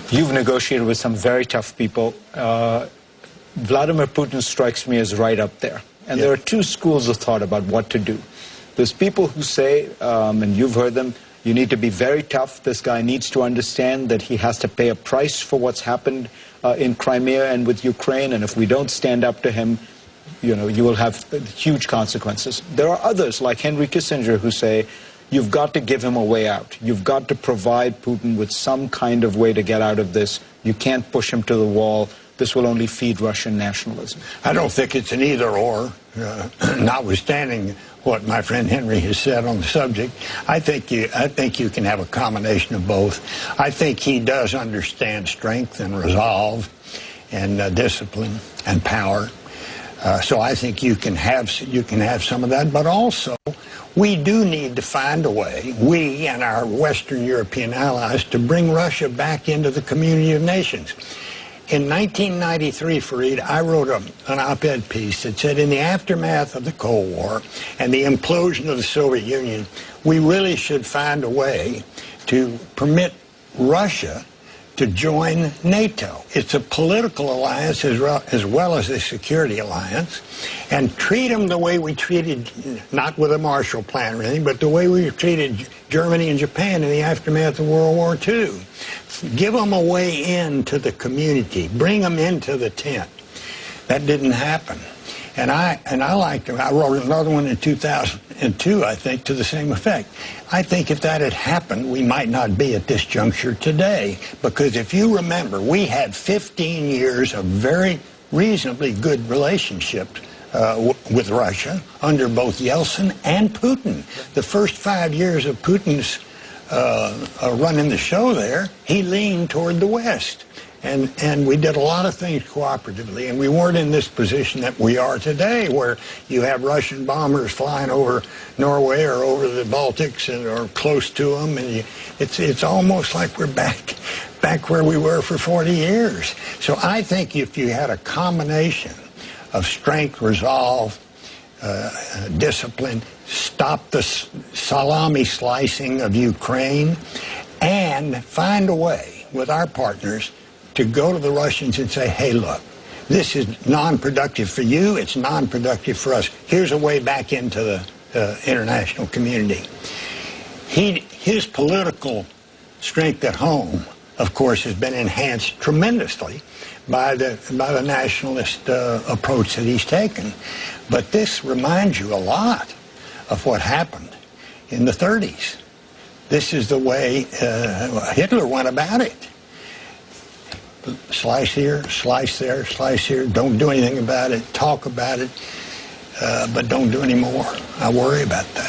You've negotiated with some very tough people. Vladimir Putin strikes me as right up there. And there are two schools of thought about what to do. There's people who say, and you've heard them, you need to be very tough. This guy needs to understand that he has to pay a price for what's happened in Crimea and with Ukraine. And if we don't stand up to him, you know, you will have huge consequences. There are others, like Henry Kissinger, who say, you've got to give him a way out. You've got to provide Putin with some kind of way to get out of this. You can't push him to the wall. This will only feed Russian nationalism. I don't think it's an either-or, notwithstanding what my friend Henry has said on the subject. I think you can have a combination of both. I think he does understand strength and resolve and discipline and power. So I think you can have some of that, but also we do need to find a way, we and our Western European allies, to bring Russia back into the community of nations. In 1993, Fareed, I wrote an op-ed piece that said in the aftermath of the Cold War and the implosion of the Soviet Union, we really should find a way to permit Russia to join NATO. It's a political alliance as well as a security alliance, and treat them the way we treated, not with a Marshall Plan or anything, but the way we treated Germany and Japan in the aftermath of World War II. Give them a way into the community. Bring them into the tent. That didn't happen. And I wrote another one in 2002, I think, to the same effect. I think if that had happened, we might not be at this juncture today. Because if you remember, we had 15 years of very reasonably good relationships with Russia under both Yeltsin and Putin. The first 5 years of Putin's running the show there, he leaned toward the West. And we did a lot of things cooperatively, and we weren't in this position that we are today, where you have Russian bombers flying over Norway or over the Baltics or close to them, and it's almost like we're back where we were for 40 years. So I think if you had a combination of strength, resolve, discipline, stop the salami slicing of Ukraine, and find a way with our partners to go to the Russians and say, hey, look, this is non-productive for you, it's non-productive for us. Here's a way back into the international community. His political strength at home, of course, has been enhanced tremendously by the nationalist approach that he's taken. But this reminds you a lot of what happened in the 30s. This is the way Hitler went about it. Slice here, slice there, slice here. Don't do anything about it. Talk about it, but don't do any more. I worry about that.